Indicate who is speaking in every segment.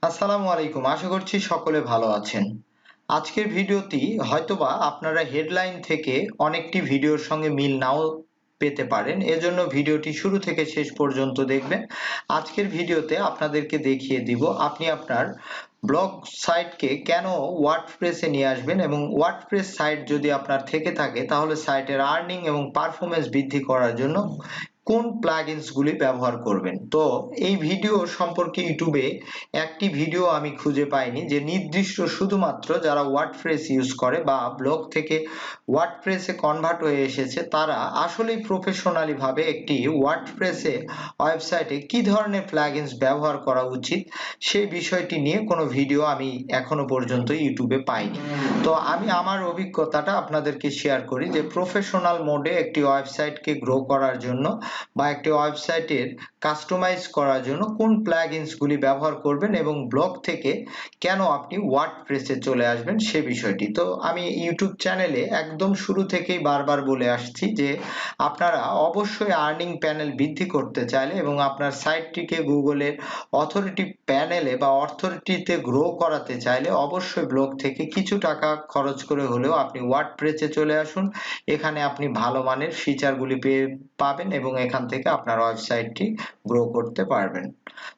Speaker 1: আসসালামু আলাইকুম। আশা করছি সকলে ভালো আছেন। আজকের ভিডিওটি হয়তোবা আপনারা হেডলাইন থেকে অনেকটি ভিডিওর সঙ্গে মিল নাও পেতে পারেন। এজন্য ভিডিওটি শুরু থেকে শেষ পর্যন্ত দেখবেন। আজকের ভিডিওতে আপনাদেরকে দেখিয়ে দিব আপনি আপনার ব্লগ সাইটকে কেন ওয়ার্ডপ্রেসে নিয়ে আসবেন এবং ওয়ার্ডপ্রেস সাইট যদি আপনার থেকে থাকে তাহলে সাইটের আর্নিং এবং পারফরম্যান্স বৃদ্ধি করার জন্য কোন প্লাগইনস গুলি ব্যবহার করবেন। তো এই ভিডিও সম্পর্কে ইউটিউবে একটি ভিডিও আমি খুঁজে পাইনি যে নির্দিষ্ট শুধুমাত্র যারা ওয়ার্ডপ্রেস ইউজ করে বা ব্লগ থেকে ওয়ার্ডপ্রেসে কনভার্ট হয়ে এসেছে তারা আসলেই প্রফেশনালি ভাবে একটি ওয়ার্ডপ্রেসে ওয়েবসাইটে কি ধরনের প্লাগইনস ব্যবহার করা উচিত সেই বিষয়টি নিয়ে কোনো ভিডিও আমি এখনো পর্যন্ত ইউটিউবে পাইনি। তো আমি আমার অভিজ্ঞতাটা আপনাদেরকে শেয়ার করি যে প্রফেশনাল মোডে একটি ওয়েবসাইটকে গ্রো করার জন্য বা একটি ওয়েবসাইটের কাস্টমাইজ করার জন্য কোন প্লাগইনস গুলি ব্যবহার করবেন এবং ব্লগ থেকে কেন আপনি ওয়ার্ডপ্রেসে চলে আসবেন সে বিষয়টি। তো আমি ইউটিউব চ্যানেলে একদম শুরু থেকেই বারবার বলে আসছি যে আপনারা অবশ্যই আর্নিং প্যানেল বৃদ্ধি করতে চাইলে এবং আপনার সাইটটিকে গুগলের অথরিটি প্যানেলে বা অথরিটিতে গ্রো করাতে চাইলে অবশ্যই ব্লগ থেকে কিছু টাকা খরচ করে হলেও আপনি ওয়ার্ডপ্রেসে চলে আসুন। এখানে আপনি ভালো মানের ফিচারগুলি পেয়ে পাবেন এবং এখান থেকে আপনার ওয়েবসাইটটি গ্রো করতে পারবেন।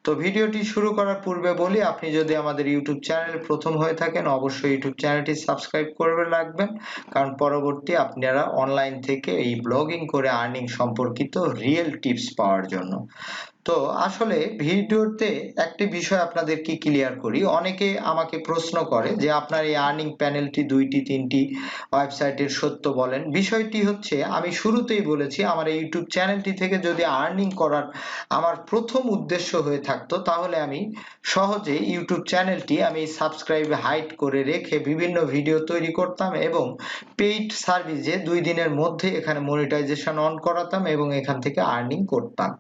Speaker 1: তো ভিডিওটি শুরু করার পূর্বে বলি আপনি যদি আমাদের ইউটিউব চ্যানেল প্রথম হয়ে থাকেন অবশ্যই ইউটিউব চ্যানেলটি সাবস্ক্রাইব করে রাখবেন, কারণ পরবর্তী আপনারা অনলাইন থেকে এই ব্লগিং করে আর্নিং সম্পর্কিত রিয়েল টিপস পাওয়ার জন্য। তো আসলে ভিডিওতে একটি বিষয় আপনাদেরকে ক্লিয়ার করি। অনেকে আমাকে প্রশ্ন করে যে আপনার এই আর্নিং প্যানেলটি ২টি ৩টি ওয়েবসাইটের সত্য বলেন। বিষয়টি হচ্ছে আমি শুরুতেই বলেছি আমার এই ইউটিউব চ্যানেলটি থেকে যদি আর্নিং করার আমার প্রথম উদ্দেশ্য হয়ে থাকতো তাহলে আমি সহজেই ইউটিউব চ্যানেলটি আমি সাবস্ক্রাইব হাইড করে রেখে বিভিন্ন ভিডিও তৈরি করতাম এবং পেইড সার্ভিসে ২ দিনের মধ্যে এখানে মনিটাইজেশন অন করাতাম এবং এখান থেকে আর্নিং করতাম।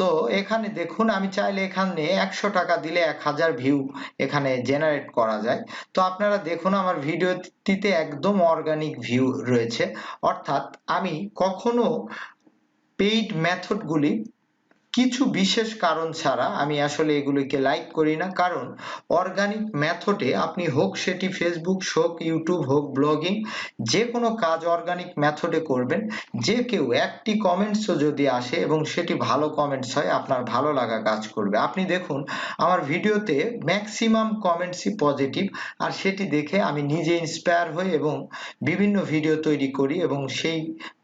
Speaker 1: তো এখানে দেখুন আমি চাইলে এখানে ১০০ টাকা দিলে ১০০০ ভিউ এখানে জেনারেট করা যায়। তো আপনারা দেখুন আমার ভিডিওটিতে একদম অর্গানিক ভিউ রয়েছে, অর্থাৎ আমি কখনো পেইড মেথডগুলি কিছু বিশেষ কারণ ছাড়া আমি আসলে এগুলিকে লাইক করি না, কারণ অর্গানিক মেথডে আপনি হোক সেটি ফেসবুক হোক ইউটিউব হোক ব্লগিং যে কোনো কাজ অর্গানিক মেথডে করবেন। যে কেউ একটি কমেন্টসও যদি আসে এবং সেটি ভালো কমেন্টস হয় আপনার ভালো লাগা কাজ করবে। আপনি দেখুন আমার ভিডিওতে ম্যাক্সিমাম কমেন্টসই পজিটিভ, আর সেটি দেখে আমি নিজে ইন্সপায়ার হই এবং বিভিন্ন ভিডিও তৈরি করি এবং সেই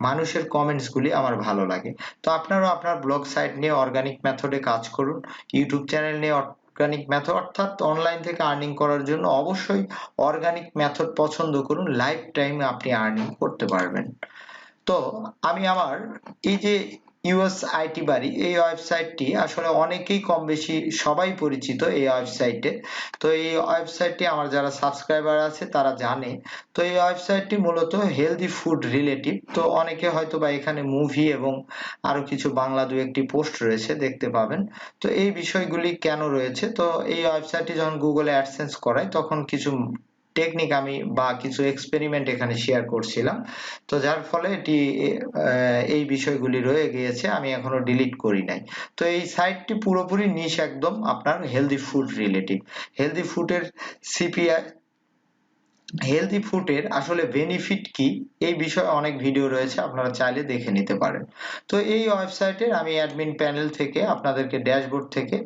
Speaker 1: মানুষের কমেন্টসগুলি আমার ভালো লাগে। তো আপনারাও আপনার ব্লগ সাইট নিয়ে অর্গানিক মেথডে কাজ করুন। ইউটিউব চ্যানেল নিয়ে অর্গানিক মেথড অর্থাৎ অনলাইন থেকে আর্নিং করার জন্য অবশ্যই অর্গানিক মেথড পছন্দ করুন, লাইফ টাইমে আপনি আর্নিং করতে পারবেন। তো আমি আমার এই যে আইটি বাড়ি এই ওয়েবসাইটটি আসলে অনেকেই কম বেশি সবাই পরিচিত এই ওয়েবসাইটে। তো এই ওয়েবসাইটটি আমার যারা সাবস্ক্রাইবার আছে তারা জানে। তো এই ওয়েবসাইটটি মূলত হেলদি ফুড রিলেটিভ। তো অনেকে হয়তো বা এখানে মুভি এবং আরো কিছু বাংলা দু একটি পোস্ট রয়েছে দেখতে পাবেন। তো এই বিষয়গুলি কেন রয়েছে, তো এই ওয়েবসাইটটি যখন গুগলে অ্যাডসেন্স করায় তখন কিছু টেকনিক আমি বা কিছু এক্সপেরিমেন্ট এখানে শেয়ার করছিলাম। তো যার ফলে এটি এই বিষয়গুলি রয়ে গিয়েছে, আমি এখনো ডিলিট করি নাই। তো এই সাইটটি পুরোপুরি নিশ একদম আপনার হেলদি ফুড রিলেটিভ। হেলদি ফুডের সিপিআই হেলদি ফুডের আসলে বেনিফিট কি এই বিষয়ে অনেক ভিডিও রয়েছে, আপনারা চাইলে দেখে নিতে পারেন। তো এই ওয়েবসাইটের আমি অ্যাডমিন প্যানেল থেকে আপনাদেরকে ড্যাশবোর্ড থেকে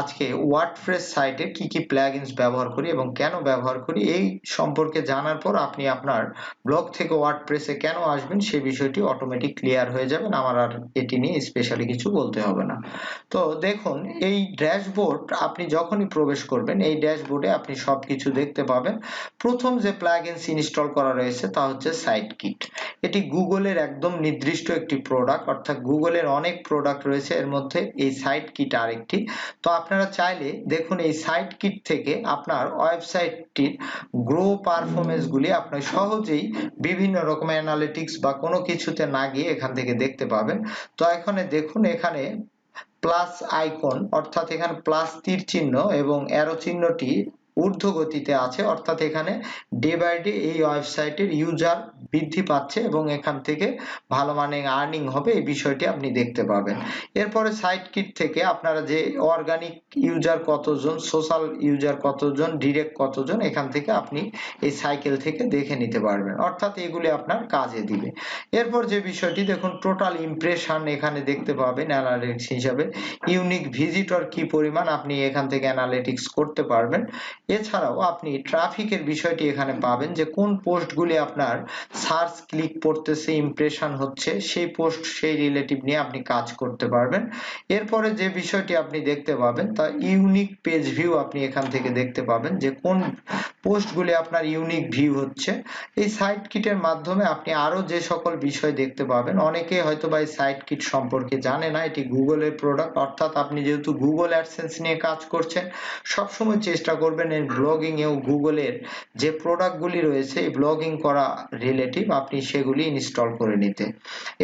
Speaker 1: আজকে ওয়ার্ডপ্রেস সাইটে কি কি প্লাগইনস ব্যবহার করি এবং কেন ব্যবহার করি এই সম্পর্কে জানার পর আপনি আপনার ব্লগ থেকে ওয়ার্ডপ্রেসে কেন আসবেন সেই বিষয়টি অটোমেটিক ক্লিয়ার হয়ে যাবেন। আমার আর এটি নিয়ে স্পেশালি কিছু বলতে হবে না। তো দেখুন এই ড্যাশবোর্ড আপনি যখনই প্রবেশ করবেন এই ড্যাশবোর্ডে আপনি সবকিছু দেখতে পাবেন। প্রথম যে প্লাগইনস ইনস্টল করা রয়েছে তা হচ্ছে সাইটকিট। এটি গুগলের একদম নির্দিষ্ট একটি প্রোডাক্ট, অর্থাৎ গুগলের অনেক প্রোডাক্ট রয়েছে এর মধ্যে এই সাইটকিট আরেকটি। তো আপনারা চাইলে দেখুন এই সাইটকিট থেকে আপনার ওয়েবসাইটটির গ্রো পারফরমেন্স গুলি আপনি সহজেই বিভিন্ন রকম অ্যানালিটিক্স বা কোনো কিছুতে না গিয়ে এখান থেকে দেখতে পাবেন। তো এখানে দেখুন এখানে প্লাস আইকন অর্থাৎ এখানে প্লাস তীর চিহ্ন এবং অ্যারো চিহ্নটি ঊর্ধ্বগতিতে আছে, অর্থাৎ এখানে ডে বাই ডে এই ওয়েবসাইটের ইউজার বৃদ্ধি পাচ্ছে এবং এখান থেকে ভালো মানের আর্নিং হবে, এই বিষয়টি আপনি দেখতে পাবেন। এরপরে সাইট কিট থেকে আপনারা যে অর্গানিক ইউজার কতজন, সোশ্যাল ইউজার কতজন, ডিরেক্ট কতজন, এখান থেকে আপনি এই সাইকেল থেকে দেখে নিতে পারবেন, অর্থাৎ এগুলি আপনার কাজে দিবে। এরপর যে বিষয়টি দেখুন, টোটাল ইমপ্রেশন এখানে দেখতে পাবেন অ্যানালিটিক্স হিসাবে। ইউনিক ভিজিটর কি পরিমাণ আপনি এখান থেকে অ্যানালিটিক্স করতে পারবেন। এছাড়াও আপনি ট্রাফিকের বিষয়টি এখানে পাবেন, যে কোন পোস্টগুলি আপনার সার্চ ক্লিক করতেছে, ইমপ্রেশন হচ্ছে, সেই পোস্ট সেই রিলেটিভ নিয়ে আপনি কাজ করতে পারবেন। এরপরে যে বিষয়টি আপনি দেখতে পাবেন তা ইউনিক পেজ ভিউ, আপনি এখান থেকে দেখতে পাবেন যে কোন পোস্টগুলি আপনার ইউনিক ভিউ হচ্ছে। এই সাইট কিটের মাধ্যমে আপনি আরো যে সকল বিষয় দেখতে পাবেন, অনেকে হয়তো বা এই সাইট কিট সম্পর্কে জানে না, এটি গুগলের প্রোডাক্ট, অর্থাৎ আপনি যেহেতু গুগল অ্যাডসেন্স নিয়ে কাজ করছেন, সবসময় চেষ্টা করবেন এই ব্লগিং এও গুগলের যে প্রোডাক্টগুলি রয়েছে এই ব্লগিং করা রিলেটিভ আপনি সেগুলি ইনস্টল করে নিতে।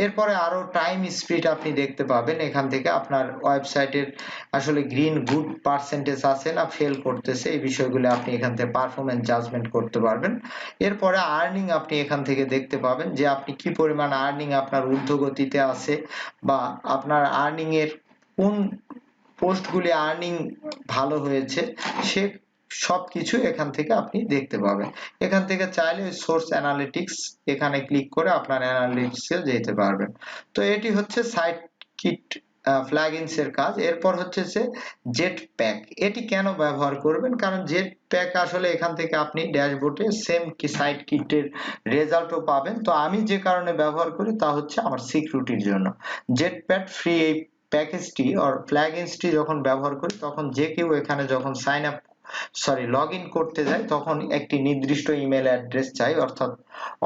Speaker 1: এরপরে আরো টাইম স্পিড আপনি দেখতে পাবেন, এখান থেকে আপনার ওয়েবসাইটের আসলে গ্রিন গুড পার্সেন্টেজ আছে না ফেল করতেছে, এই বিষয়গুলো আপনি এখান থেকে পারফরম্যান্স জাজমেন্ট করতে পারবেন। এরপরে আর্নিং আপনি এখান থেকে দেখতে পাবেন যে আপনি কি পরিমাণ আর্নিং আপনার ঊর্ধ্বগতিতে আছে, বা আপনার আর্নিং এর কোন পোস্টগুলি আর্নিং ভালো হয়েছে, সে সবকিছু এখান থেকে আপনি দেখতে পাবেন। এখান থেকে চাইলে সোর্স অ্যানালিটিক্স এখানে ক্লিক করে আপনার অ্যানালিটিক্সে যেতে পারবেন। তো এটি হচ্ছে সাইট কিট প্লাগইনস এর কাজ। এরপর হচ্ছে যে জেট প্যাক, এটি কেন ব্যবহার করবেন, কারণ জেট প্যাক আসলে এখান থেকে আপনি ড্যাশবোর্ডে সেম কি সাইট কিটের রেজাল্টও পাবেন। তো আমি যে কারণে ব্যবহার করি তা হচ্ছে আমার সিকিউরিটির জন্য। জেট প্যাক ফ্রি এই প্যাকেজটি অর প্লাগইনসটি যখন ব্যবহার করি, তখন যে কেউ এখানে যখন লগ ইন করতে যায়, তখন একটি নির্দিষ্ট ইমেল অ্যাড্রেস চাই, অর্থাৎ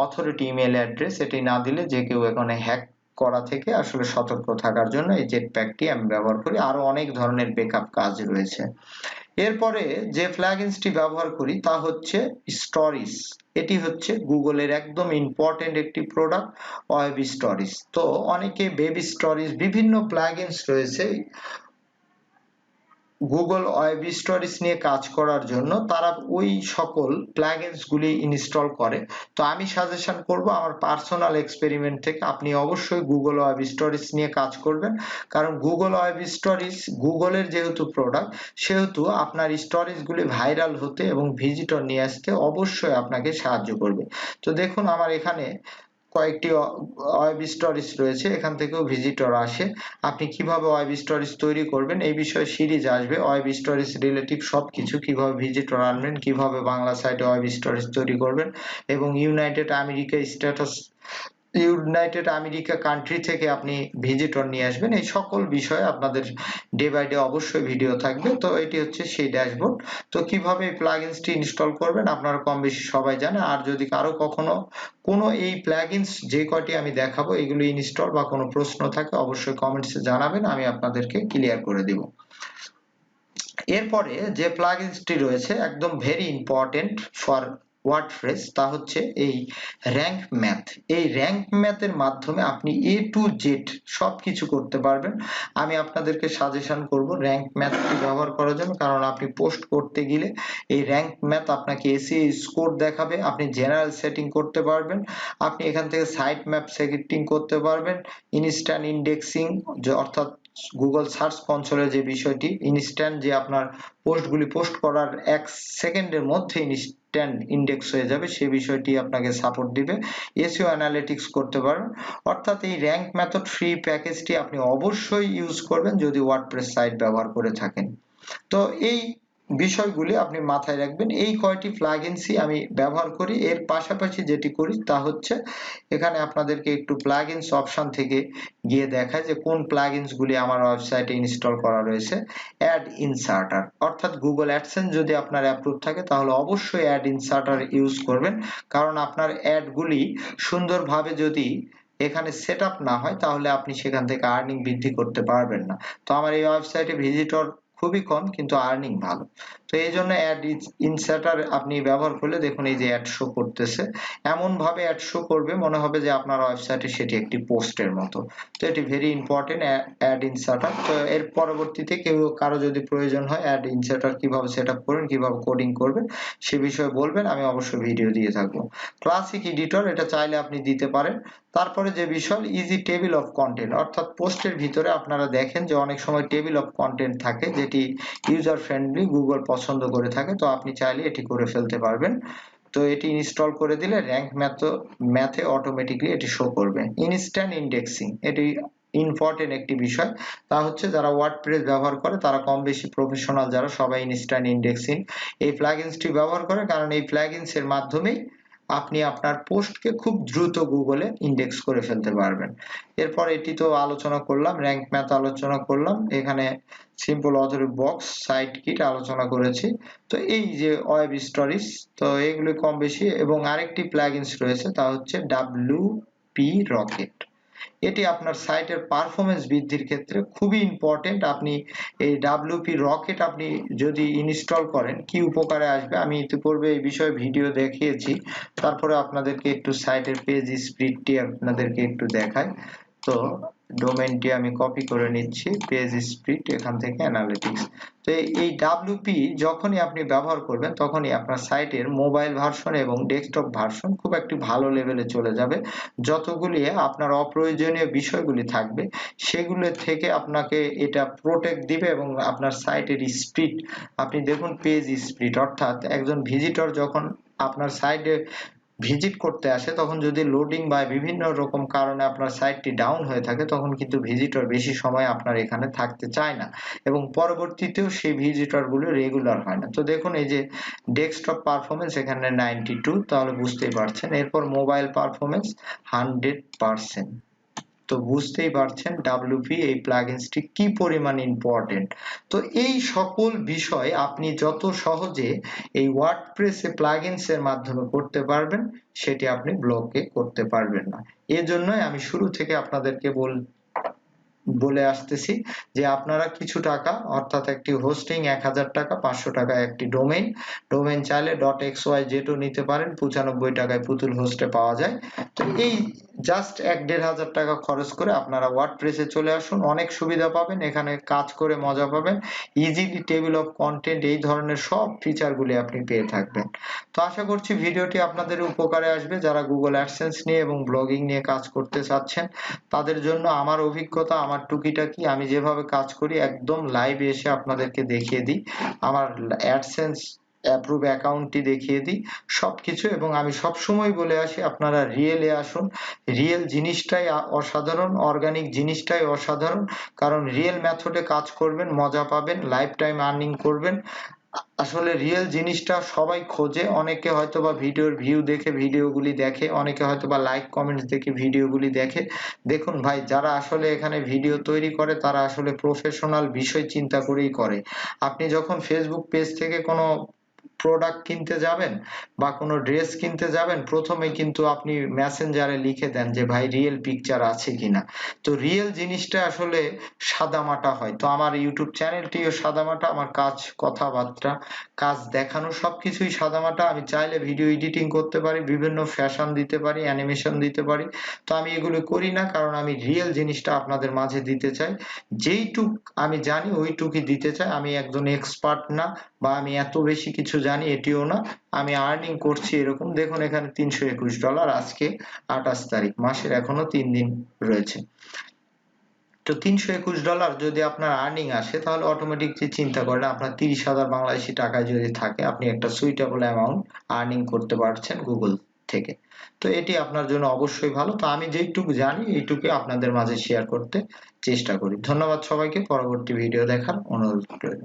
Speaker 1: অথরিটি ইমেল অ্যাড্রেস, এটি না দিলে যে কেউ এখানে হ্যাক করা থেকে আসলে সতর্ক থাকার জন্য এই জেট প্যাকটি আমি ব্যবহার করি। আরো অনেক ধরনের ব্যাকআপ কাজ রয়েছে। এরপরে যে প্লাগইনসটি ব্যবহার করি তা হচ্ছে স্টোরিজ। এটি হচ্ছে গুগলের একদম ইম্পর্টেন্ট একটি প্রোডাক্ট, ওয়েব স্টোরিজ। তো অনেকে বেবি স্টোরিজ বিভিন্ন প্লাগইনস রয়েছে গুগল ওয়েব স্টোরিজ নিয়ে কাজ করার জন্য, তারা ওই সকল প্লাগইনস গুলি ইনস্টল করে। তো আমি সাজেশন করব আমার পার্সোনাল এক্সপেরিমেন্ট থেকে, আপনি অবশ্যই গুগল ওয়েব স্টোরিজ নিয়ে কাজ করবেন, কারণ গুগল ওয়েব স্টোরিজ গুগলের যেহেতু প্রোডাক্ট, সেহেতু আপনার স্টোরিজ গুলি ভাইরাল হতে এবং ভিজিটর নিয়ে আসতে অবশ্যই আপনাকে সাহায্য করবে। তো দেখুন আমার এখানে কয়েকটি ওয়েব স্টোরিজ রয়েছে, এখান থেকেও ভিজিটর আসে। আপনি কিভাবে ওয়েব স্টোরিজ তৈরি করবেন এই বিষয়ে সিরিজ আসবে, ওয়েব স্টোরিজ রিলেটিভ সবকিছু, কিভাবে ভিজিটর আনবেন, কিভাবে বাংলা সাইটে ওয়েব স্টোরিজ তৈরি করবেন, এবং ইউনাইটেড আমেরিকা কান্ট্রি থেকে আপনি ভিজিটর নিয়ে আসবেন, এই সকল বিষয়ে আপনাদের ডে বাই ডে অবশ্যই ভিডিও থাকবে। তো এটি হচ্ছে সেই ড্যাশবোর্ড। তো কিভাবে এই প্লাগইনসটি ইনস্টল করবেন আপনারা কম বেশি সবাই জানেন। আর যদি কারো কখনো কোনো এই প্লাগইনস যে কয়টি আমি দেখাবো এগুলো ইনস্টল বা কোনো প্রশ্ন থাকে, অবশ্যই কমেন্টসে জানাবেন, আমি আপনাদেরকে ক্লিয়ার করে দিব। এরপরে যে প্লাগইনসটি রয়েছে একদম ভেরি ইম্পর্টেন্ট ফর ওয়ার্ডপ্রেস, তা হচ্ছে এই র্যাঙ্ক ম্যাথ। এই র্যাঙ্ক ম্যাথের মাধ্যমে আপনি এ টু জেড সবকিছু করতে পারবেন। আমি আপনাদেরকে সাজেশন করব র্যাঙ্ক ম্যাথটি ব্যবহার করার জন্য, কারণ আপনি পোস্ট করতে গেলে এই র্যাঙ্ক ম্যাথ আপনাকে এসইও স্কোর দেখাবে, আপনি জেনারেল সেটিং করতে পারবেন, আপনি এখান থেকে সাইট ম্যাপ সেটিং করতে পারবেন, ইনস্ট্যান্ট ইন্ডেক্সিং অর্থাৎ গুগল সার্চ কনসোলের যে বিষয়টি, ইনস্ট্যান্ট যে আপনার পোস্টগুলি পোস্ট করার 1 সেকেন্ডের মধ্যে ইনস্ট্যান্ট ইন্ডেক্স হয়ে যাবে, সে বিষয়টি আপনাকে সাপোর্ট দিবে। এসইও অ্যানালিটিক্স করতে পারেন। অর্থাৎ এই র্যাঙ্ক মেথড ফ্রি প্যাকেজটি আপনি অবশ্যই ইউজ করবেন যদি ওয়ার্ডপ্রেস সাইট ব্যবহার করে থাকেন। তো এই বিষয়গুলি আপনি মাথায় রাখবেন। এই কয়টি প্লাগইনসই আমি ব্যবহার করি। এর পাশাপাশি যেটি করি তা হচ্ছে এখানে আপনাদেরকে একটু প্লাগইনস অপশন থেকে গিয়ে দেখায় যে কোন প্লাগইনস গুলি আমার ওয়েবসাইটে ইনস্টল করা রয়েছে। অ্যাড ইনসার্টার, অর্থাৎ গুগল অ্যাডসেন্স যদি আপনার অ্যাপ্রুভ থাকে তাহলে অবশ্যই অ্যাড ইনসার্টার ইউজ করবেন, কারণ আপনার অ্যাডগুলি সুন্দরভাবে যদি এখানে সেটআপ না হয় তাহলে আপনি সেখান থেকে আর্নিং বৃদ্ধি করতে পারবেন না। তো আমার এই ওয়েবসাইটে ভিজিটর খুবই কম কিন্তু আর্নিং ভালো। তো এই জন্য অ্যাড ইনসার্টার আপনি ব্যবহার করলে দেখুন এই যে অ্যাড শো করতেছে, এমন ভাবে অ্যাড শো করবে মনে হবে যে আপনার ওয়েবসাইটে সেটি একটি পোস্টের মতো। তো এটি ভেরি ইম্পর্টেন্ট অ্যাড ইনসার্টার। তো এর পরবর্তীতে কারো যদি প্রয়োজন হয় অ্যাড ইনসার্টার কিভাবে সেট আপ করবেন, কিভাবে কোডিং করবেন সে বিষয়ে বলবেন, আমি অবশ্যই ভিডিও দিয়ে থাকবো। ক্লাসিক এডিটর এটা চাইলে আপনি দিতে পারেন। তারপরে যে বিষয় ইজি টেবিল অফ কন্টেন্ট, অর্থাৎ পোস্টের ভিতরে আপনারা দেখেন যে অনেক সময় টেবিল অফ কন্টেন্ট থাকে যেটি ইউজার ফ্রেন্ডলি, গুগল পছন্দ করে থাকে, তো আপনি চাইলে এটি করে ফেলতে পারবেন। তো এটি ইনস্টল করে দিলে র্যাঙ্ক ম্যাথে অটোমেটিকলি এটি শো করবে। ইনস্ট্যান্ট ইন্ডেক্সিং এটি ইম্পর্টেন্ট একটি বিষয়, তা হচ্ছে যারা ওয়ার্ডপ্রেস ব্যবহার করে তারা কম বেশি প্রফেশনাল যারা সবাই ইনস্ট্যান্ট ইন্ডেক্সিং এই প্লাগইনসটি ব্যবহার করে, কারণ এই প্লাগইনস এর মাধ্যমেই আপনি আপনার পোস্টকে খুব দ্রুত গুগলে ইন্ডেক্স করে ফেলতে পারবেন। এরপর এটি তো আলোচনা করলাম, র্যাঙ্ক ম্যাথ আলোচনা করলাম, এখানে simple author box, site kit আলোচনা করেছি। তো এই যে ওয়েব স্টোরিজ, তো এগুলো কম বেশি। এবং আরেকটি প্লাগইনস রয়েছে তা হচ্ছে WP রকেট। এটি আপনার সাইটের পারফরমেন্স বৃদ্ধির ক্ষেত্রে খুবই ইম্পর্টেন্ট। আপনি এই WP রকেট আপনি যদি ইনস্টল করেন কি উপকারে আসবে আমি ইতিপূর্বে এই বিষয়ে ভিডিও দেখিয়েছি, তারপরে আপনাদেরকে একটু সাইটের পেজ স্পিডটি আপনাদেরকে একটু দেখাই। তো ডোমেইনটি আমি কপি করে নিচ্ছি, পেজ স্পিড এখান থেকে অ্যানালিটিক্স। তো এই WP যখনই আপনি ব্যবহার করবেন তখনই আপনার সাইটের মোবাইল ভার্সন এবং ডেস্কটপ ভার্সন খুব একটি ভালো লেভেলে চলে যাবে। যতগুলি আপনার অপ্রয়োজনীয় বিষয়গুলি থাকবে সেগুলো থেকে আপনাকে এটা প্রোটেক্ট দিবে এবং আপনার সাইটের স্পিড আপনি দেখুন, পেজ স্পিড অর্থাৎ একজন ভিজিটর যখন আপনার সাইটে ভিজিট করতে আসে তখন যদি লোডিং বা বিভিন্ন রকম কারণে আপনার সাইটটি ডাউন হয়ে থাকে তখন কিন্তু ভিজিটর বেশি সময় আপনার এখানে থাকতে চায় না এবং পরবর্তীতেও সেই ভিজিটর গুলো রেগুলার হয় না। তো দেখুন এই যে ডেস্কটপ পারফরমেন্স এখানে 92, তাহলে বুঝতেই পারছেন। এরপর মোবাইল পারফরমেন্স 100%। তো বুঝতেই পারছেন WP এই প্লাগইনসটি কি পরিমাণ ইম্পর্টেন্ট। তো এই সকল বিষয় আপনি যত সহজে এই ওয়ার্ডপ্রেসে প্লাগইনস এর মাধ্যমে করতে পারবেন সেটি আপনি ব্লগে করতে পারবেন না। এজন্যই আমি শুরু থেকে আপনাদেরকে বলে আসতেছি যে আপনারা কিছু টাকা অর্থাৎ একটি হোস্টিং 1000 টাকা, 500 টাকা একটি ডোমেইন চাইলে .xyz নিতে পারেন, 95 টাকায় পুতুল হোস্টে পাওয়া যায়। তো এই জাস্ট 1-1500 টাকা খরচ করে আপনারা ওয়ার্ডপ্রেসে চলে আসুন, অনেক সুবিধা পাবেন, এখানে কাজ করে মজা পাবেন, ইজিলি টেবিল অফ কন্টেন্ট এই ধরনের সব ফিচারগুলি আপনি পেয়ে থাকবেন। তো আশা করছি ভিডিওটি আপনাদের উপকারে আসবে যারা গুগল অ্যাডসেন্স নিয়ে এবং ব্লগিং নিয়ে কাজ করতে চাচ্ছেন তাদের জন্য। আমার অভিজ্ঞতা, আমার টুকিটাকি আমি যেভাবে কাজ করি একদম লাইভে এসে আপনাদেরকে দেখিয়ে দিই, আমার অ্যাডসেন্স অ্যাপ্রুভ অ্যাকাউন্টটি দেখিয়ে দিই সবকিছু। এবং আমি সব সময় বলে আসি আপনারা রিয়েলে আসুন, রিয়েল জিনিসটাই অসাধারণ, অর্গানিক জিনিসটাই অসাধারণ, কারণ রিয়েল মেথডে কাজ করবেন, মজা পাবেন, লাইফ টাইম আর্নিং করবেন। আসলে রিয়েল জিনিসটা সবাই খোঁজে, অনেকে হয়তোবা ভিডিওর ভিউ দেখে ভিডিওগুলি দেখে, অনেকে হয়তোবা লাইক কমেন্টস দেখে ভিডিওগুলি দেখে। দেখুন ভাই, যারা আসলে এখানে ভিডিও তৈরি করে তারা আসলে প্রফেশনাল বিষয় চিন্তা করেই করে। আপনি যখন ফেসবুক পেজ থেকে কোনো প্রোডাক্ট কিনতে যাবেন বা কোনো ড্রেস কিনতে যাবেন প্রথমে কিন্তু আপনি মেসেঞ্জারে লিখে দেন যে ভাই রিয়েল পিকচার আছে কিনা। তো রিয়েল জিনিসটা আসলে সাদামাটা হয়। তো আমার ইউটিউব চ্যানেলটিও সাদামাটা, আমার কাজ, কথাবার্তা, কাজ দেখানো সবকিছুই সাদামাটা। আমি চাইলে ভিডিও এডিটিং করতে পারি, বিভিন্ন ফ্যাশন দিতে পারি, অ্যানিমেশন দিতে পারি। তো আমি এগুলো করি না, কারণ আমি রিয়েল জিনিসটা আপনাদের মাঝে দিতে চাই। যেইটুক আমি জানি ওইটুকুই দিতে চাই। আমি একজন এক্সপার্ট না বা আমি এত বেশি কিছু জানি এটিও না। আমি আর্নিং করছি এরকম, দেখুন এখানে $321, আজকে 28 তারিখ, মাসের এখনো 3 দিন রয়েছে। তো $321 যদি আপনার আর্নিং আসে তাহলে অটোমেটিকলি চিন্তা করেন আপনার 30,000 বাংলাদেশি টাকায় যদি থাকে আপনি একটা সুইটেবল অ্যামাউন্ট আর্নিং করতে পারছেন গুগল থেকে। তো এটি আপনার জন্য অবশ্যই ভালো। তো আমি যেইটুকু জানি এইটুকু আপনাদের মাঝে শেয়ার করতে চেষ্টা করি। ধন্যবাদ সবাইকে, পরবর্তী ভিডিও দেখার অনুরোধ রইল।